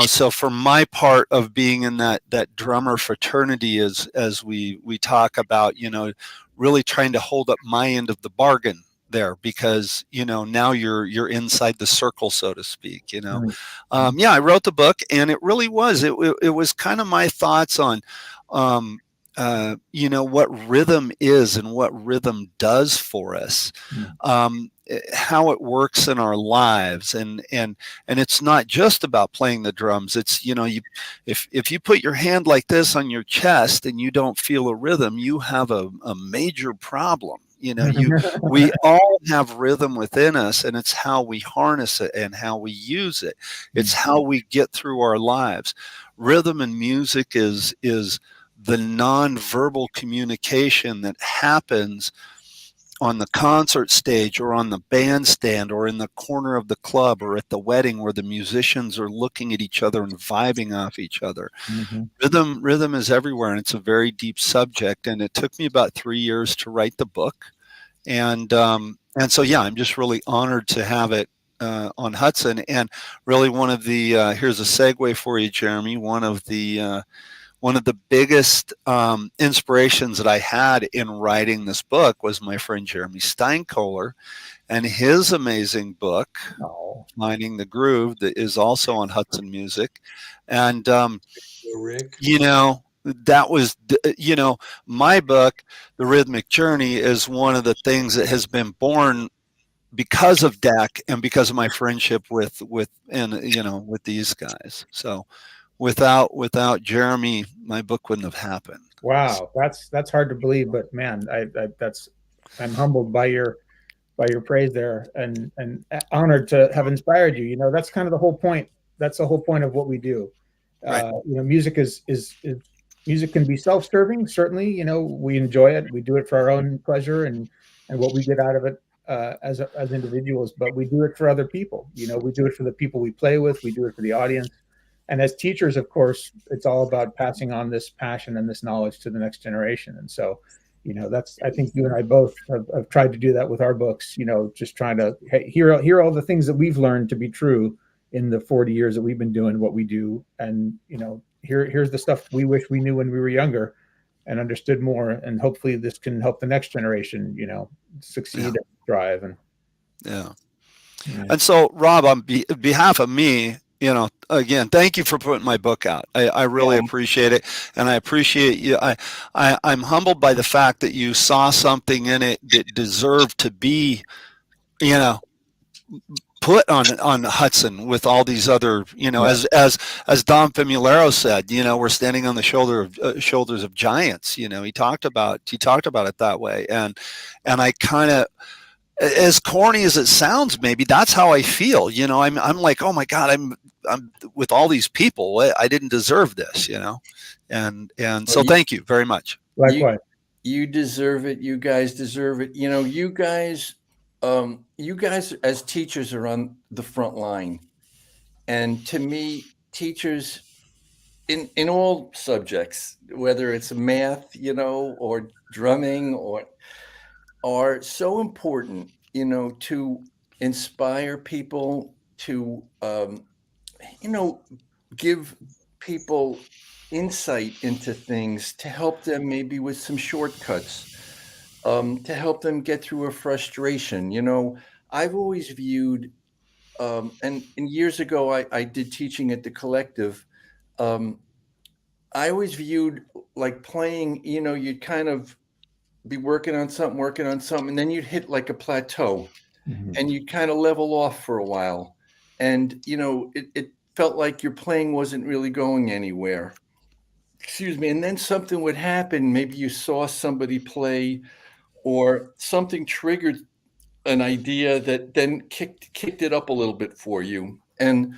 so for my part of being in that drummer fraternity, as we talk about, really trying to hold up my end of the bargain there, because now you're inside the circle, so to speak. I wrote the book, and it really was it was kind of my thoughts on what rhythm is and what rhythm does for us, how it works in our lives, and it's not just about playing the drums. It's if you put your hand like this on your chest and you don't feel a rhythm, you have a major problem. We all have rhythm within us, and it's how we harness it and how we use it. It's how we get through our lives. Rhythm and music is the nonverbal communication that happens on the concert stage or on the bandstand or in the corner of the club or at the wedding, where the musicians are looking at each other and vibing off each other. Rhythm is everywhere, and it's a very deep subject. And it took me about 3 years to write the book. And so, I'm just really honored to have it on Hudson. And really one of the, here's a segue for you, Jeremy, one of the biggest inspirations that I had in writing this book was my friend Jeremy Steinkohler and his amazing book, Finding the Groove, that is also on Hudson Music. And, Rick. that was, my book, The Rhythmic Journey, is one of the things that has been born because of D.E.C and because of my friendship with these guys. So, without Jeremy, my book wouldn't have happened. Wow, that's hard to believe, but man, I'm humbled by your praise there, and honored to have inspired you. That's kind of the whole point. That's the whole point of what we do. Right. Music is music can be self-serving. Certainly, we enjoy it. We do it for our own pleasure and what we get out of it as individuals. But we do it for other people. We do it for the people we play with. We do it for the audience. And as teachers, of course, it's all about passing on this passion and this knowledge to the next generation. And so, I think you and I both have tried to do that with our books, just trying to hear all the things that we've learned to be true in the 40 years that we've been doing what we do. And, here's the stuff we wish we knew when we were younger and understood more. And hopefully this can help the next generation, succeed and thrive. And so, Rob, on behalf of me, again, thank you for putting my book out. I really appreciate it. And I appreciate you. I'm humbled by the fact that you saw something in it that deserved to be, put on Hudson with all these other, as Don Famularo said, we're standing on the shoulders of giants. He talked about it that way. And I kind of, as corny as it sounds, maybe that's how I feel. I'm like, oh my God, I'm with all these people. I didn't deserve this, and so thank you very much. Likewise. You deserve it. You guys deserve it. You guys as teachers are on the front line. And to me, teachers in all subjects, whether it's math, or drumming are so important, to inspire people, to, give people insight into things, to help them maybe with some shortcuts, to help them get through a frustration. I've always viewed, and years ago I did teaching at the Collective. I always viewed like playing, you'd kind of be working on something, and then you'd hit like a plateau, and you'd kind of level off for a while. And, it felt like your playing wasn't really going anywhere. excuse me, and then something would happen. Maybe you saw somebody play, or something triggered an idea that then kicked it up a little bit for you. And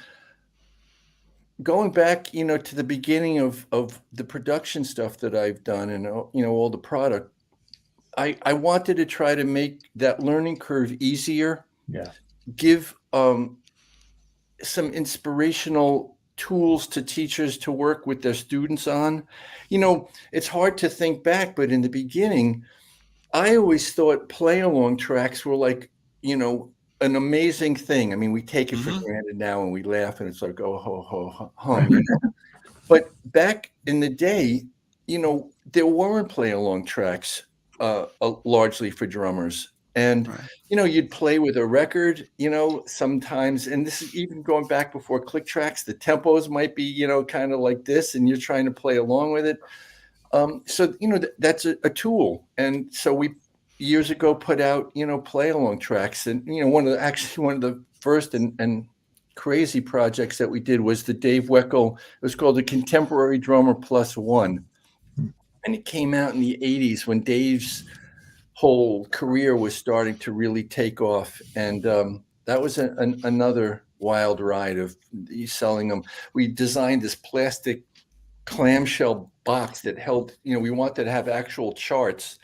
going back, to the beginning of the production stuff that I've done, and all the product, I wanted to try to make that learning curve easier. Yeah. Give some inspirational tools to teachers to work with their students on. It's hard to think back, but in the beginning, I always thought play along tracks were like, an amazing thing. I mean, we take it for granted now and we laugh and it's like, oh, ho, ho, hum. But back in the day, there weren't play along tracks largely for drummers. And, you'd play with a record, sometimes, and this is even going back before click tracks, the tempos might be, kind of like this, and you're trying to play along with it. So, that's a tool. And so we years ago put out, play along tracks. And, one of the first and crazy projects that we did was the Dave Weckl. It was called the Contemporary Drummer Plus One. And it came out in the 80s when Dave's whole career was starting to really take off. And that was another wild ride of selling them. We designed this plastic clamshell box that held, we wanted to have actual charts.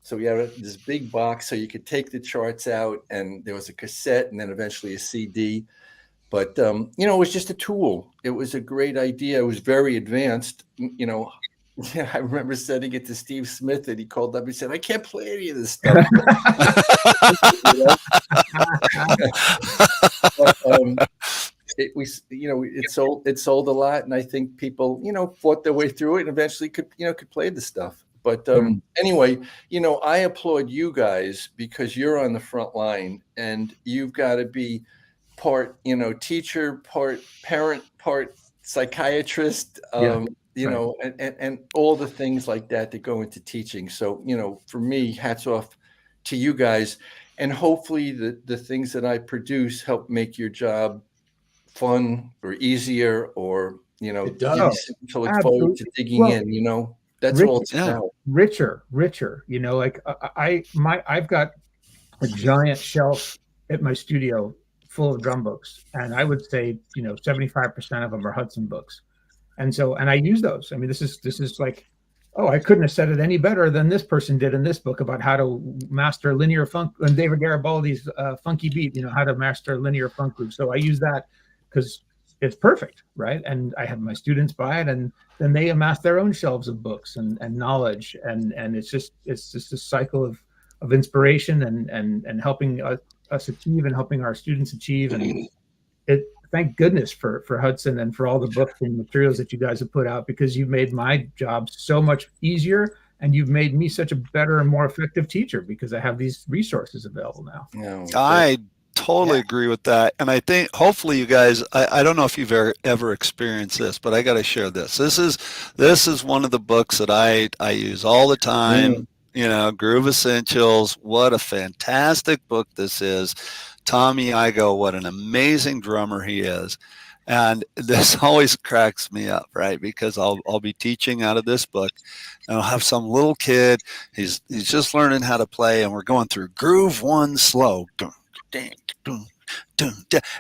So we had this big box so you could take the charts out, and there was a cassette and then eventually a CD. But, it was just a tool. It was a great idea. It was very advanced. Yeah, I remember sending it to Steve Smith, and he called up and said, I can't play any of this stuff. But, it sold a lot, and I think people, fought their way through it and eventually could play the stuff. But anyway, I applaud you guys because you're on the front line, and you've got to be part, teacher, part parent, part psychiatrist, and all the things like that go into teaching. So, for me, hats off to you guys. And hopefully the things that I produce help make your job fun or easiver, or, It does. to look forward to digging in, that's all it's about. Richer, like I've got a giant shelf at my studio full of drum books, and I would say 75% of them are Hudson books, and I use those. I mean, this is like, oh, I couldn't have said it any better than this person did in this book about how to master linear funk, and David Garibaldi's funky beat, how to master linear funk groove. So I use that because it's perfect, right? And I have my students buy it, and then they amass their own shelves of books and knowledge, and it's just a cycle of inspiration and helping us achieve and helping our students achieve. And thank goodness for Hudson and for all the books and materials that you guys have put out, because you've made my job so much easier, and you've made me such a better and more effective teacher because I have these resources available now. I totally agree with that. And I think hopefully you guys, I don't know if you've ever experienced this, but I got to share this. This is one of the books that I use all the time. Groove Essentials. What a fantastic book this is. Tommy Igoe, what an amazing drummer he is. And this always cracks me up, right? Because I'll be teaching out of this book, and I'll have some little kid. He's just learning how to play, and we're going through groove one slow. And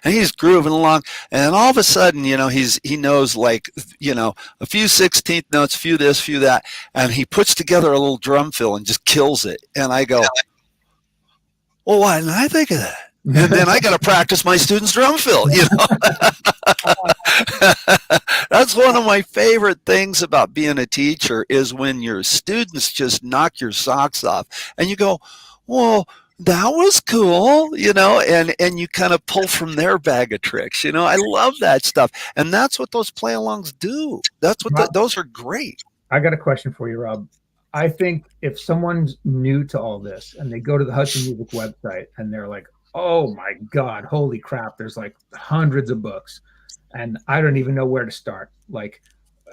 he's grooving along, and all of a sudden, he knows like, a few 16th notes, few this, few that, and he puts together a little drum fill and just kills it. And I go, well, why didn't I think of that? And then I got to practice my students' drum fill. That's one of my favorite things about being a teacher, is when your students just knock your socks off, and you go, well, that was cool, and you kind of pull from their bag of tricks. I love that stuff. And that's what those play-alongs do. That's what those are great. I got a question for you, Rob. I think if someone's new to all this and they go to the Hudson Music website and they're like, oh my God, holy crap, there's like hundreds of books and I don't even know where to start. Like,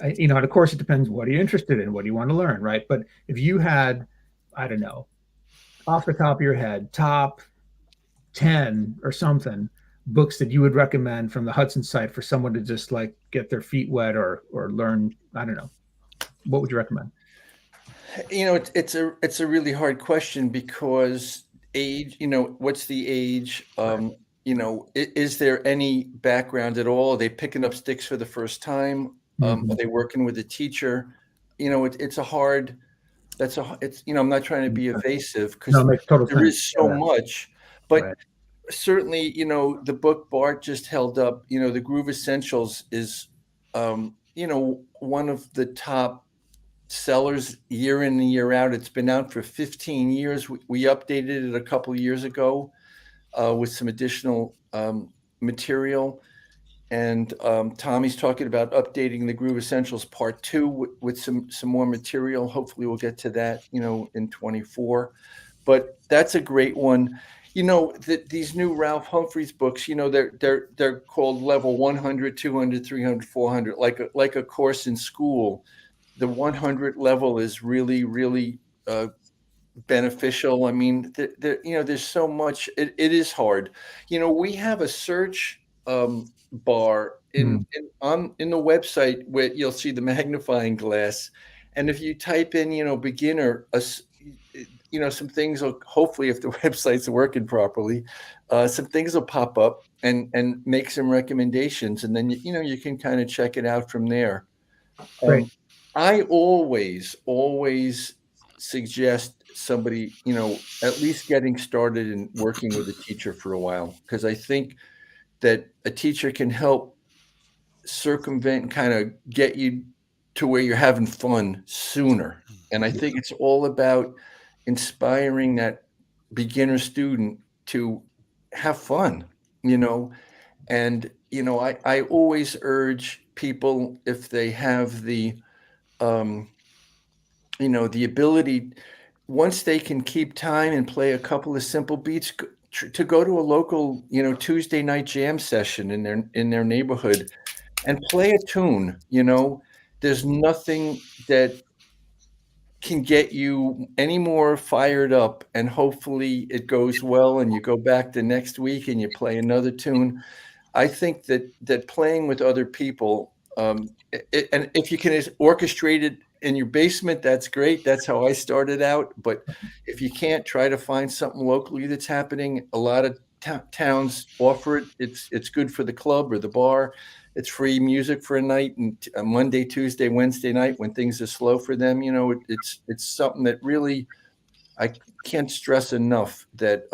and of course it depends, what are you interested in? What do you want to learn, right? But if you had, I don't know, off the top of your head, top 10 or something books that you would recommend from the Hudson site for someone to just like get their feet wet or learn, I don't know. what would you recommend? You know, it's a really hard question because age, you know, what's the age? You know, is there any background at all? Are they picking up sticks for the first time? Are they working with a teacher? You know, it's a hard, it's, you know, I'm not trying to be evasive No, because it makes total there sense. is so much, but Right. certainly, you know, the book Bart just held up, you know, the Groove Essentials is, you know, one of the top sellers year in and year out. It's been out for 15 years. We updated it a couple of years ago with some additional material. And Tommy's talking about updating the Groove Essentials Part 2 with some more material. Hopefully we'll get to that, you know, in 24. But that's a great one. You know, these new Ralph Humphreys books, you know, they're called level 100, 200, 300, 400, like a course in school. The 100 level is really beneficial. I mean, you know, there's so much. It is hard. You know, we have a search bar in the website where you'll see the magnifying glass, and if you type in, you know, beginner, you know, some things will, hopefully, if the website's working properly, some things will pop up and make some recommendations, and then you know you can kind of check it out from there. Great. I always suggest somebody, you know, at least getting started and working with a teacher for a while, because I think that a teacher can help circumvent and kind of get you to where you're having fun sooner. And I think it's all about inspiring that beginner student to have fun, you know. And, you know, I always urge people, if they have the you know, the ability, once they can keep time and play a couple of simple beats, to go to a local, you know, Tuesday night jam session in their neighborhood and play a tune. You know, there's nothing that can get you any more fired up, and hopefully it goes well and you go back the next week and you play another tune. I think that playing with other people, and if you can orchestrate it in your basement, that's great. That's how I started out. But if you can't, try to find something locally that's happening. A lot of towns offer it. It's good for the club or the bar. It's free music for a night, and Monday, Tuesday, Wednesday night when things are slow for them. You know, it's something that really, I can't stress enough that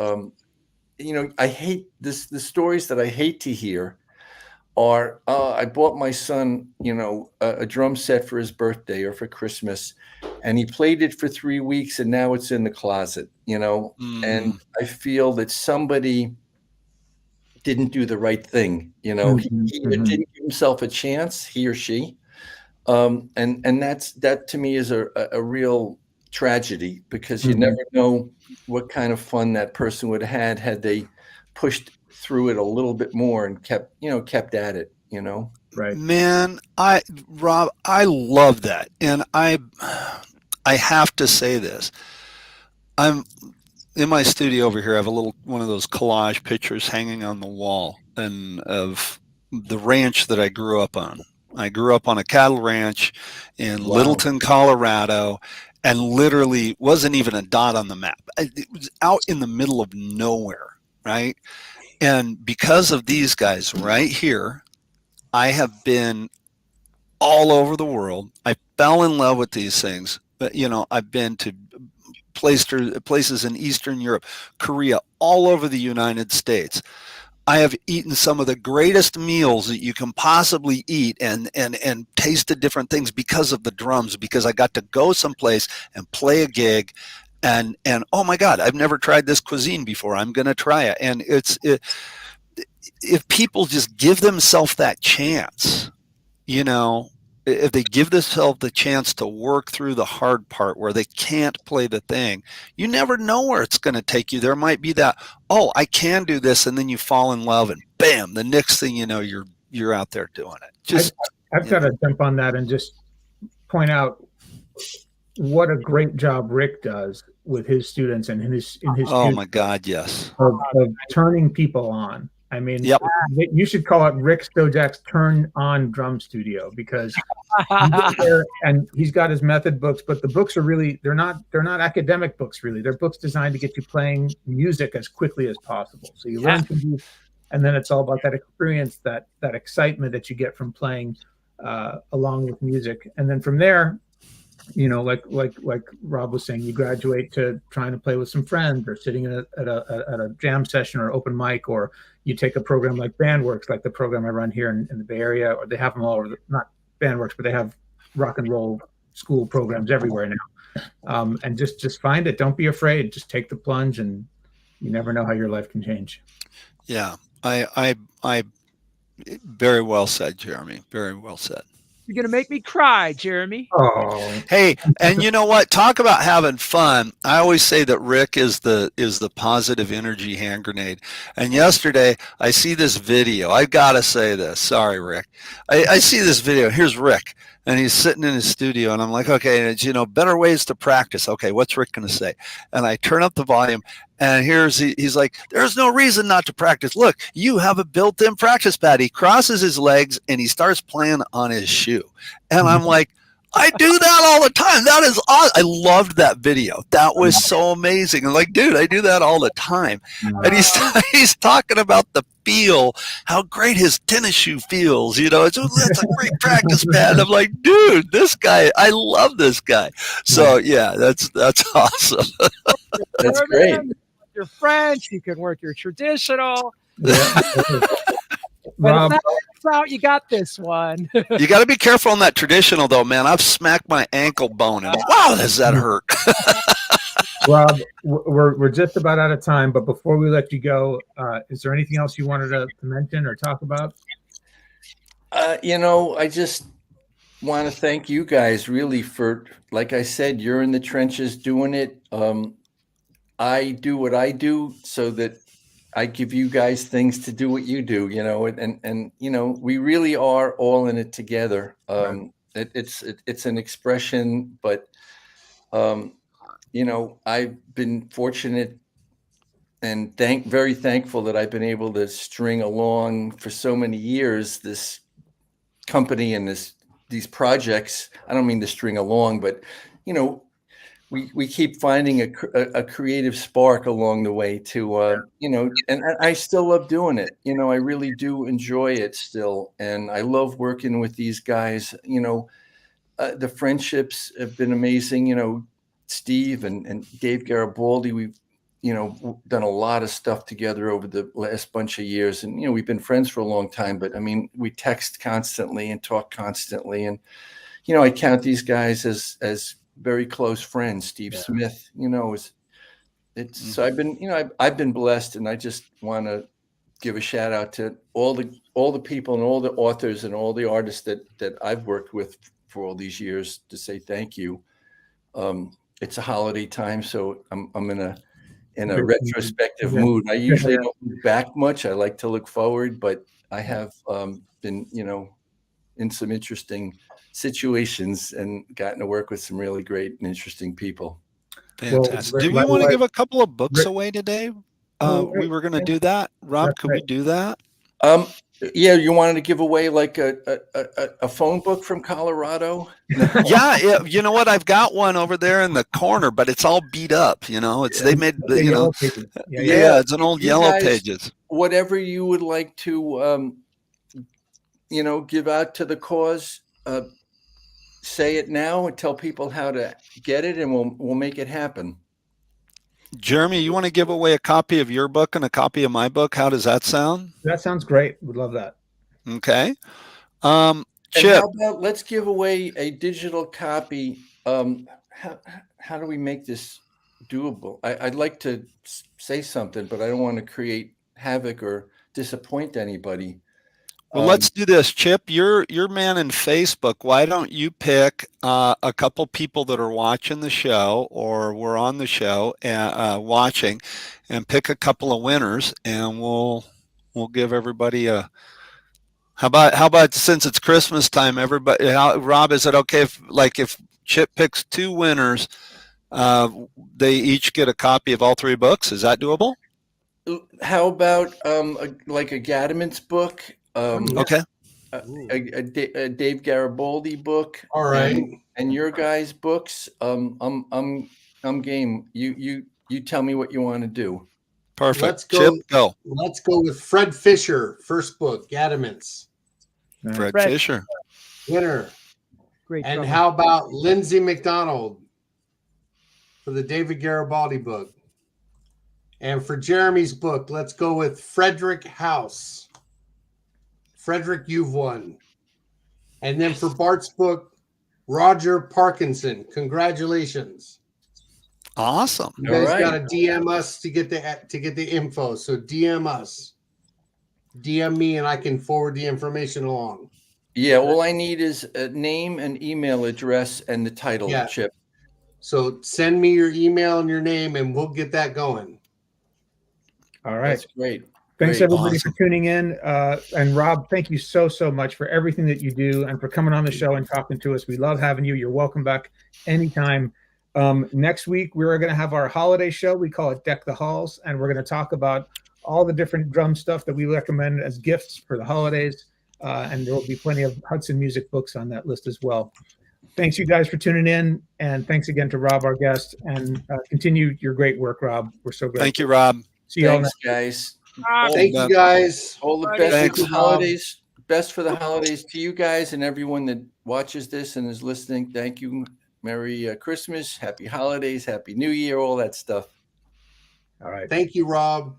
you know, I hate this. The stories that I hate to hear are, I bought my son, you know, a drum set for his birthday or for Christmas, and he played it for 3 weeks, and now it's in the closet, you know. And I feel that somebody didn't do the right thing, you know. He didn't give himself a chance, he or she, and that to me is a real tragedy, because you never know what kind of fun that person would have had they pushed through it a little bit more and kept at it, you know. Right. Man, Rob, I love that. And I have to say this. I'm in my studio over here. I have a little one of those collage pictures hanging on the wall, and of the ranch that I grew up on. I grew up on a cattle ranch in Littleton, Colorado, and literally wasn't even a dot on the map. It was out in the middle of nowhere, right? And because of these guys right here, I have been all over the world. I fell in love with these things. But, you know, I've been to places in Eastern Europe, Korea, all over the United States. I have eaten some of the greatest meals that you can possibly eat, and tasted different things because of the drums, because I got to go someplace and play a gig, and oh my God, I've never tried this cuisine before. I'm going to try it. And if people just give themselves that chance, you know, if they give themselves the chance to work through the hard part where they can't play the thing, you never know where it's going to take you. There might be that, oh, I can do this, and then you fall in love, and bam, the next thing you know, you're out there doing it. Just I've got to jump on that and just point out what a great job Rick does with his students and in his oh my God, yes, of turning people on. I mean, Yep. you should call it Rick Stojak's Turn On Drum Studio, because you get there and he's got his method books, but the books are really, they're not academic books really. They're books designed to get you playing music as quickly as possible. So you learn to do, and then it's all about that experience, that excitement that you get from playing along with music. And then from there, you know, like Rob was saying, you graduate to trying to play with some friends, or sitting at a jam session or open mic, or you take a program like Bandworks, like the program I run here in the Bay Area, or they have them all over, not Bandworks, but they have rock and roll school programs everywhere now. And just find it. Don't be afraid. Just take the plunge, and you never know how your life can change. Yeah, I very well said, Jeremy. Very well said. You're going to make me cry, Jeremy. Oh, Hey, and you know what? Talk about having fun. I always say that Rick is the positive energy hand grenade. And yesterday, I see this video. I gotta say this. Sorry, Rick. I see this video. Here's Rick, and he's sitting in his studio, and I'm like, okay, and it's, you know, better ways to practice. Okay, what's Rick gonna say? And I turn up the volume, and he's like, there's no reason not to practice. Look, you have a built-in practice pad. He crosses his legs and he starts playing on his shoe. And I'm like, I do that all the time. That is awesome. I loved that video. That was so amazing. I'm like, dude, I do that all the time. And he's talking about the feel, how great his tennis shoe feels. You know, that's a great practice pad. I'm like, dude, this guy, I love this guy. So yeah, that's awesome. That's great. Your French, you can work your traditional. yeah. But Rob, if that works out, you got this one. You got to be careful on that traditional, though, man. I've smacked my ankle bone, and wow, does that hurt? Rob, we're just about out of time, but before we let you go, is there anything else you wanted to mention or talk about? You know, I just want to thank you guys really for, like I said, you're in the trenches doing it. I do what I do so that I give you guys things to do what you do, you know, and you know, we really are all in it together. It's an expression, but you know, I've been fortunate and very thankful that I've been able to string along for so many years this company and these projects. I don't mean to string along, but you know, we keep finding a creative spark along the way to, you know, and I still love doing it. You know, I really do enjoy it still. And I love working with these guys. You know, the friendships have been amazing. You know, Steve and Dave Garibaldi, we've, you know, done a lot of stuff together over the last bunch of years. And, you know, we've been friends for a long time, but I mean, we text constantly and talk constantly. And, you know, I count these guys as very close friends. Steve Smith, you know, so I've been, you know, I've been blessed, and I just want to give a shout out to all the people and all the authors and all the artists that I've worked with for all these years to say thank you. It's a holiday time, so I'm in a retrospective mood. I usually don't look back much. I like to look forward, but I have been, you know, in some interesting situations and gotten to work with some really great and interesting people. Fantastic. Well, Do we want to give a couple of books away today? We were going to do that. Rob, could we do that? Yeah, you wanted to give away like a phone book from Colorado? Yeah, you know what? I've got one over there in the corner, but it's all beat up. You know, they made you know, it's an old Yellow Pages. Whatever you would like to, you know, give out to the cause. Say it now and tell people how to get it, and we'll make it happen. Jeremy, you want to give away a copy of your book and a copy of my book? How does that sound? That sounds great. Would love that. Okay. Chip, how about let's give away a digital copy. How do we make this doable? I'd like to say something, but I don't want to create havoc or disappoint anybody. Well, let's do this, Chip. You're man in Facebook. Why don't you pick a couple people that are watching the show or were on the show watching, and pick a couple of winners, and we'll give everybody a. How about since it's Christmas time, everybody? Rob, is it okay if Chip picks two winners, they each get a copy of all three books? Is that doable? How about like a Gatterman's book? Okay. A Dave Garibaldi book. All right. And your guys' books. I'm game. You tell me what you want to do. Perfect. Let's go. Chip, go. Let's go with Fred Fisher, first book, Adamants. Fred Fred. Fisher. Winner. Great. And drummer. how about Lindsay McDonald for the David Garibaldi book? And for Jeremy's book, let's go with Frederick House. Frederick, you've won. And then for Bart's book, Roger Parkinson. Congratulations. Awesome. You guys All right. got to DM us to get the info. So DM us. DM me and I can forward the information along. Yeah, all I need is a name and email address and the title, Yeah. Chip. So send me your email and your name and we'll get that going. All right. That's great. Thanks Great. everybody Awesome. for tuning in. And Rob, thank you so much for everything that you do and for coming on the show and talking to us. We love having you. You're welcome back anytime. Next week, we're going to have our holiday show. We call it Deck the Halls, and we're going to talk about all the different drum stuff that we recommend as gifts for the holidays. And there will be plenty of Hudson music books on that list as well. Thanks you guys for tuning in. And thanks again to Rob, our guest, and continue your great work, Rob. We're so grateful. Thank you, Rob. See you all Thanks, next guys. Thank you guys. All the Bye. best Thanks. for the holidays. Best for the holidays to you guys and everyone that watches this and is listening. Thank you. Merry Christmas, Happy Holidays, Happy New Year, all that stuff. All right. Thank you, Rob.